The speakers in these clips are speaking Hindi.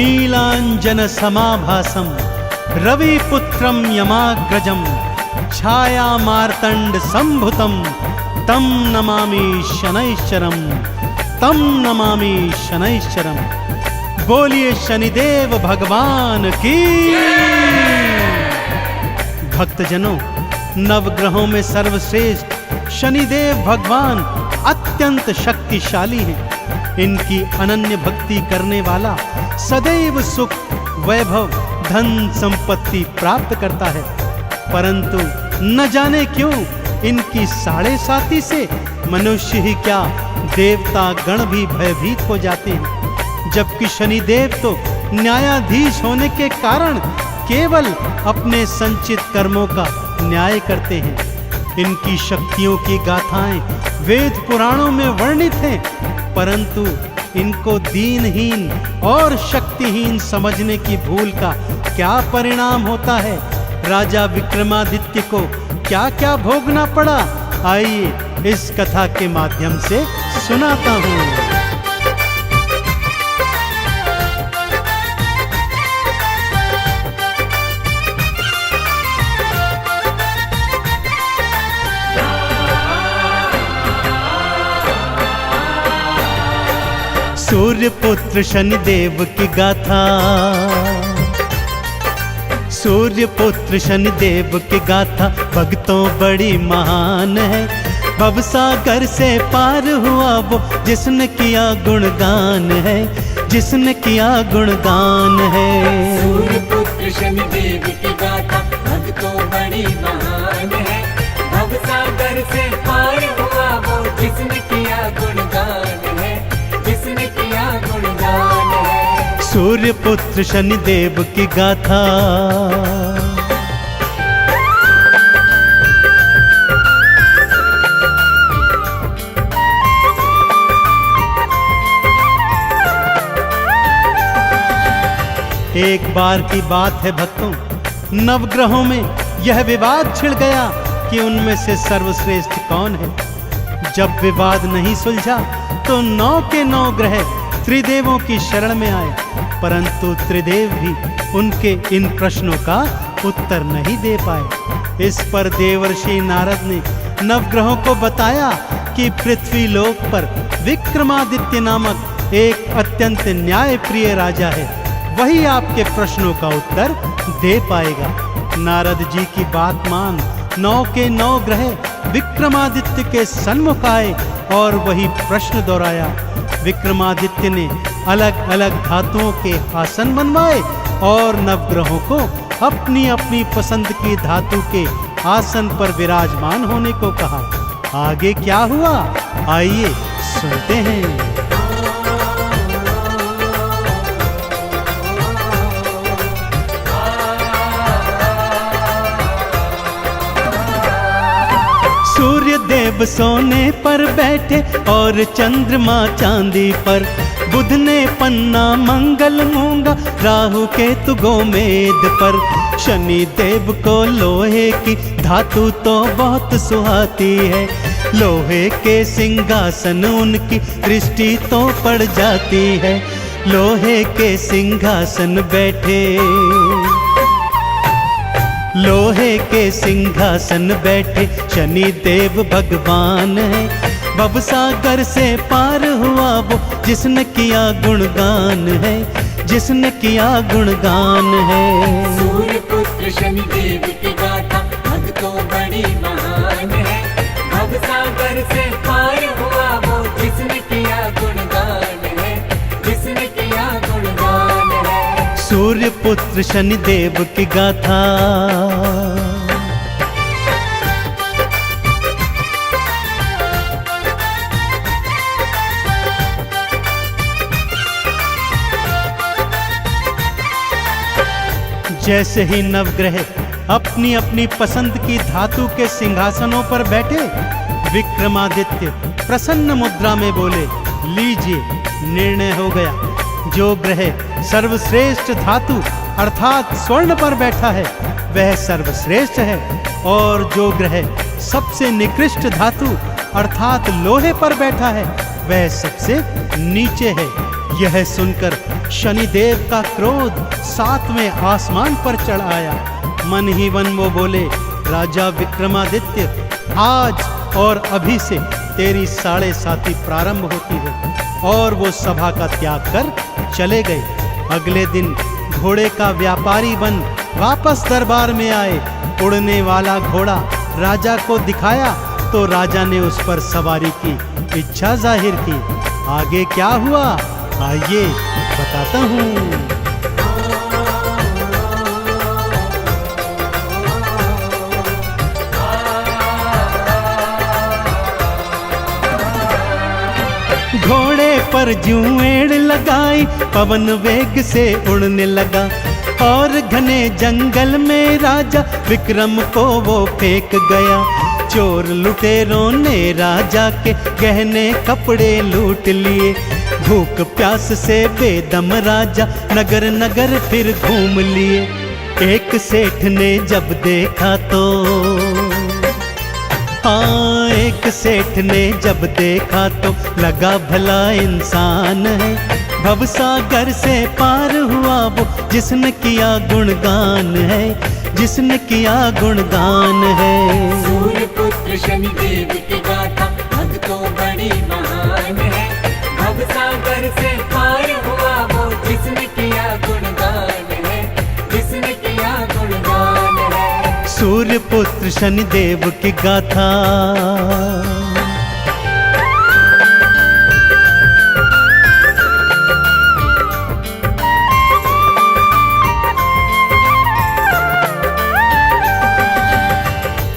नीलांजन समाभासम रविपुत्रम यमाग्रजम छाया मार्तंड संभुतम तम नमामि शनैश्चरम, तम नमामि शनैश्चरम। बोलिए शनिदेव भगवान की। भक्तजनों, नवग्रहों में सर्वश्रेष्ठ शनिदेव भगवान अत्यंत शक्तिशाली हैं। इनकी अनन्य भक्ति करने वाला सदैव सुख, वैभव, धन संपत्ति प्राप्त करता है। परंतु न जाने क्यों इनकी साढ़े साती से मनुष्य ही क्या देवता गण भी भयभीत हो जाते हैं। जबकि शनिदेव तो न्यायाधीश होने के कारण केवल अपने संचित कर्मों का न्याय करते हैं। इनकी शक्तियों की गाथाएं वेद पुराणों में वर्णित हैं, परंतु इनको दीनहीन और शक्तिहीन समझने की भूल का क्या परिणाम होता है, राजा विक्रमादित्य को क्या क्या भोगना पड़ा, आइए इस कथा के माध्यम से सुनाता हूँ। सूर्य पुत्र शनिदेव की गाथा, सूर्य पुत्र शनिदेव की गाथा भक्तों बड़ी महान है। भवसागर से पार हुआ वो जिसने किया गुणगान है, जिसने किया गुणगान है। सूर्य पुत्र शनिदेव की गाथा भक्तों बड़ी महान है। भवसागर से पार हुआ वो जिसने किया गुणगान है, जिसने किया गुणगान है। सूर्य पुत्र शनिदेव की गाथा। एक बार की बात है भक्तों, नवग्रहों में यह विवाद छिड़ गया कि उनमें से सर्वश्रेष्ठ कौन है। जब विवाद नहीं सुलझा तो 9 के 9 ग्रह त्रिदेवों की शरण में आए, परंतु त्रिदेव भी उनके इन प्रश्नों का उत्तर नहीं दे पाए। इस पर देवर्षि नारद ने नवग्रहों को बताया कि पृथ्वी लोक पर विक्रमादित्य नामक एक अत्यंत न्यायप्रिय राजा है, वही आपके प्रश्नों का उत्तर दे पाएगा। नारद जी की बात मान 9 के 9 ग्रह विक्रमादित्य के सन्मुख आए और वही प्रश्न दोहराया। विक्रमादित्य ने अलग अलग धातुओं के आसन बनवाए और नवग्रहों को अपनी अपनी पसंद की धातु के आसन पर विराजमान होने को कहा। आगे क्या हुआ, आइए सुनते हैं। सूर्य देव सोने पर बैठे और चंद्रमा चांदी पर, बुध ने पन्ना मंगल मूंगा, राहु केतु गोमेद पर। शनि देव को लोहे की धातु तो बहुत सुहाती है, लोहे के सिंहासन उनकी दृष्टि तो पड़ जाती है। लोहे के सिंहासन बैठे, लोहे के सिंहासन बैठे शनि देव भगवान है। भवसागर से पार हुआ वो जिसने किया गुणगान है, जिसने किया गुणगान है। सूर्य पुत्र शनिदेव की गाथा भक्तों बड़ी महान है। भवसागर से पार हुआ वो जिसने किया गुणगान है, जिसने किया गुणगान है। सूर्य पुत्र शनिदेव की गाथा। जैसे ही नवग्रह अपनी अपनी पसंद की धातु के सिंहासनों पर बैठे, विक्रमादित्य प्रसन्न मुद्रा में बोले, लीजिए निर्णय हो गया। जो ग्रह सर्वश्रेष्ठ धातु अर्थात स्वर्ण पर बैठा है वह सर्वश्रेष्ठ है, और जो ग्रह सबसे निकृष्ट धातु अर्थात लोहे पर बैठा है वह सबसे नीचे है। यह सुनकर शनिदेव का क्रोध 7वें आसमान पर चढ़ आया। मन ही मन वो बोले, राजा विक्रमादित्य, आज और अभी से तेरी 7.5 प्रारंभ होती है। और वो सभा का त्याग कर चले गए। अगले दिन घोड़े का व्यापारी बन वापस दरबार में आए। उड़ने वाला घोड़ा राजा को दिखाया तो राजा ने उस पर सवारी की इच्छा जाहिर की। आगे क्या हुआ, आइए बताता हूँ। घोड़े पर जुएड़ लगाई, पवन वेग से उड़ने लगा और घने जंगल में राजा विक्रम को वो फेंक गया। चोर लुटेरों ने राजा के गहने कपड़े लूट लिए। भूख प्यास से बेदम राजा नगर नगर फिर घूम लिए। एक सेठ ने जब देखा तो हाँ, एक सेठ ने जब देखा तो लगा भला इंसान है। भवसागर से पार हुआ वो जिसने किया गुणगान है, जिसने किया गुणगान है। सूर्य पुत्र शनिदेव की गाथा भक्तों बड़ी महान है। भवसागर से पार हुआ वो जिसने किया गुणगान है, जिसने किया गुणगान है। सूर्य पुत्र शनिदेव की गाथा।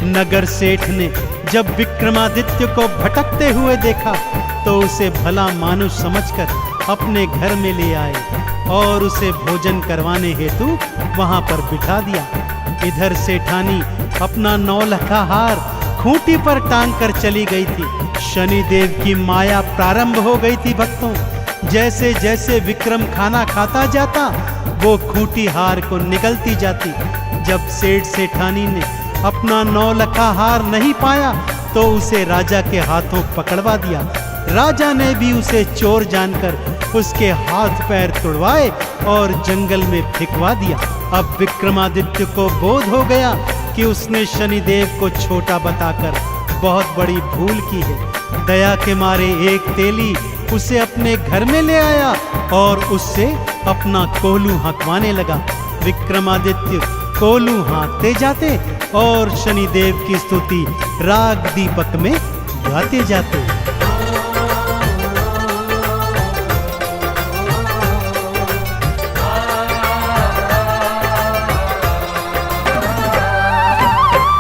नगर सेठ ने जब विक्रमादित्य को भटकते हुए देखा तो उसे भला मानुष समझकर अपने घर में ले आए और उसे भोजन करवाने हेतु वहां पर बिठा दिया। इधर सेठानी अपना 9 लखा हार खूंटी पर टांग कर चली गई थी। शनिदेव की माया प्रारंभ हो गई थी भक्तों। जैसे जैसे विक्रम खाना खाता जाता वो खूंटी हार को निगलती जाती। जब सेठ सेठानी ने अपना 9 लखा हार नहीं पाया तो उसे राजा के हाथों पकड़वा दिया। राजा ने भी उसे चोर जानकर उसके हाथ पैर तुड़वाए और जंगल में फेंकवा दिया। अब विक्रमादित्य को बोध हो गया कि उसने शनिदेव को छोटा बताकर बहुत बड़ी भूल की है। दया के मारे एक तेली उसे अपने घर में ले आया और उससे अपना कोलू हाँकवाने लगा। विक्रमादित्य कोलू हाँकते जाते और शनिदेव की स्तुति राग दीपक में गाते जाते।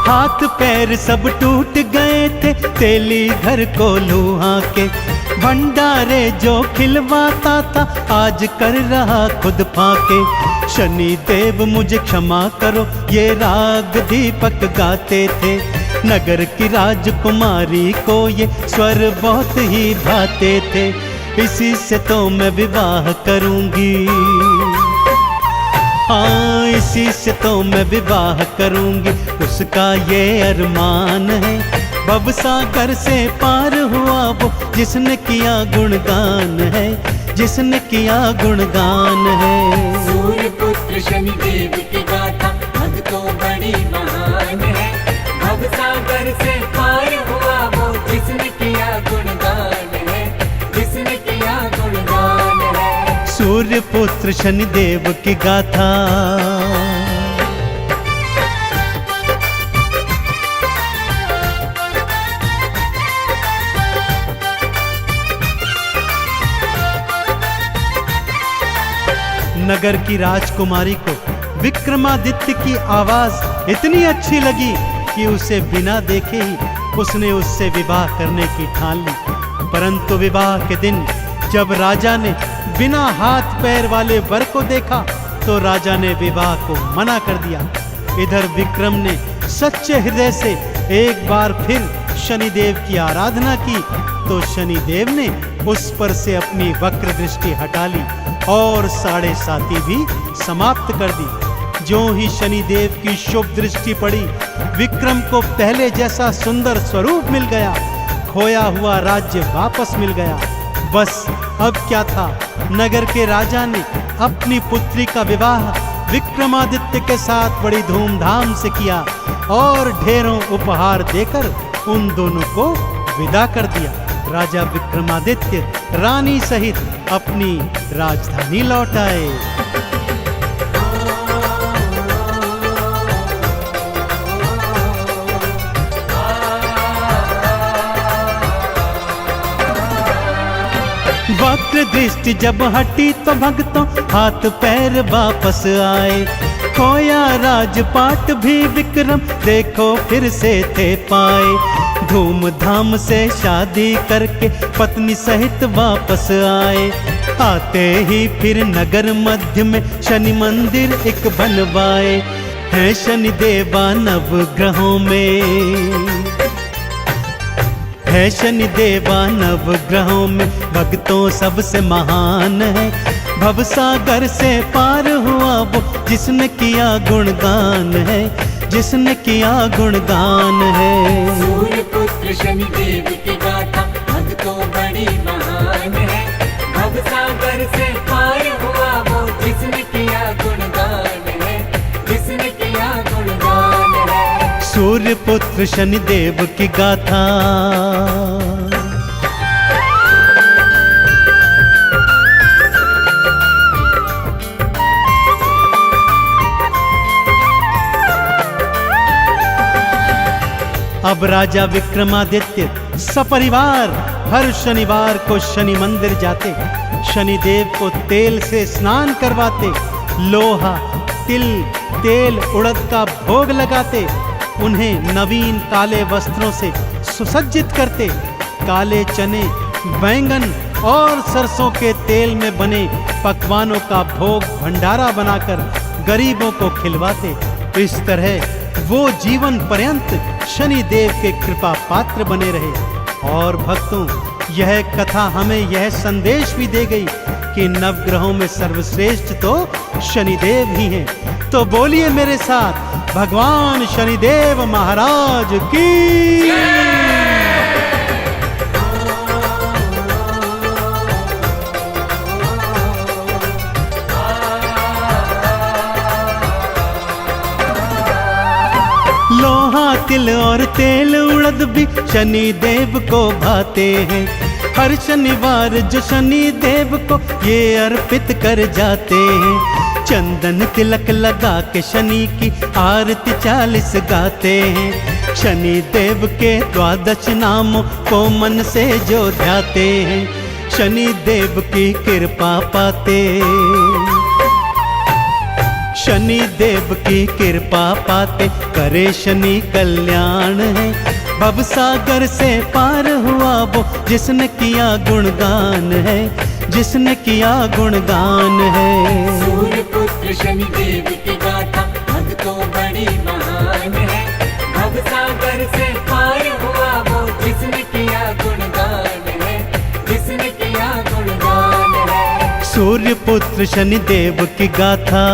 हाथ पैर सब टूट गए थे तेली घर को लूहा के। भंडारे जो खिलवाता था आज कर रहा खुद फाके। शनि देव मुझे क्षमा करो ये राग दीपक गाते थे। नगर की राजकुमारी को ये स्वर बहुत ही भाते थे। इसी से तो मैं विवाह करूंगी, हाँ इसी से तो मैं विवाह करूंगी। उसका ये अरमान है भवसागर से पार हुआ वो जिसने किया गुणगान है, जिसने किया गुणगान है। सूर्य पुत्र शनिदेव की गाथा भक्तों बड़ी महान है। भवसागर से पार हुआ वो जिसने किया गुणगान है, जिसने किया गुणगान है। सूर्य पुत्र शनिदेव की गाथा। नगर की राजकुमारी को विक्रमादित्य की आवाज इतनी अच्छी लगी कि उसे बिना देखे ही उसने उससे विवाह करने की ठान ली। परंतु विवाह के दिन जब राजा ने बिना हाथ पैर वाले वर को देखा तो राजा ने विवाह को मना कर दिया। इधर विक्रम ने सच्चे हृदय से एक बार फिर शनिदेव की आराधना की तो शनिदेव ने उस पर से अपनी वक्र दृष्टि हटा ली और 7.5 भी समाप्त कर दी। जो ही शनिदेव की शुभ दृष्टि पड़ी विक्रम को पहले जैसा सुंदर स्वरूप मिल गया। खोया हुआ राज्य वापस मिल गया। बस अब क्या था, नगर के राजा ने अपनी पुत्री का विवाह विक्रमादित्य के साथ बड़ी धूमधाम से किया और ढेरों उपहार देकर उन दोनों को विदा कर दिया। राजा विक्रमादित्य रानी सहित अपनी राजधानी लौट आए। वक्र दृष्टि जब हटी तो भक्तों हाथ पैर वापस आए। खोया राजपाट भी विक्रम देखो फिर से थे पाए। धूमधाम से शादी करके पत्नी सहित वापस आए। आते ही फिर नगर मध्य में शनि मंदिर एक बनवाए। है शनि देवा नवग्रहों में, है शनि देवा नवग्रहों में भक्तों सबसे महान है। भवसागर से पार हुआ वो जिसने किया गुणगान है, जिसने किया गुणगान है। सूर्य पुत्र शनि देव की गाथा भक्तों बड़ी महान है। भवसागर से पार हुआ वो जिसने किया गुणगान है, जिसने किया गुणगान है। सूर्य पुत्र शनि देव की गाथा। अब राजा विक्रमादित्य सपरिवार हर शनिवार को शनि मंदिर जाते, शनि देव को तेल से स्नान करवाते, लोहा तिल तेल उड़द का भोग लगाते, उन्हें नवीन काले वस्त्रों से सुसज्जित करते, काले चने बैंगन और सरसों के तेल में बने पकवानों का भोग भंडारा बनाकर गरीबों को खिलवाते। इस तरह वो जीवन पर्यंत शनि देव के कृपा पात्र बने रहे। और भक्तों, यह कथा हमें यह संदेश भी दे गई कि नवग्रहों में सर्वश्रेष्ठ तो शनिदेव ही हैं। तो बोलिए मेरे साथ भगवान शनिदेव महाराज की। लोहा तिल और तेल उड़द भी शनि देव को भाते हैं। हर शनिवार जो शनि देव को ये अर्पित कर जाते हैं। चंदन तिलक लगा के शनि की आरती 40 गाते हैं। शनि देव के 12 नामों को मन से जो ध्याते हैं, शनि देव की कृपा पाते, शनि देव की कृपा पाते करे शनि कल्याण है। भवसागर से पार हुआ वो जिसने किया गुणगान है, जिसने किया गुणगान है। सूर्य पुत्र शनि देव की गाथा भक्तों बड़ी महान है। भवसागर से पार हुआ वो जिसने किया गुणगान है, जिसने किया गुणगान है। सूर्य पुत्र शनि देव की गाथा।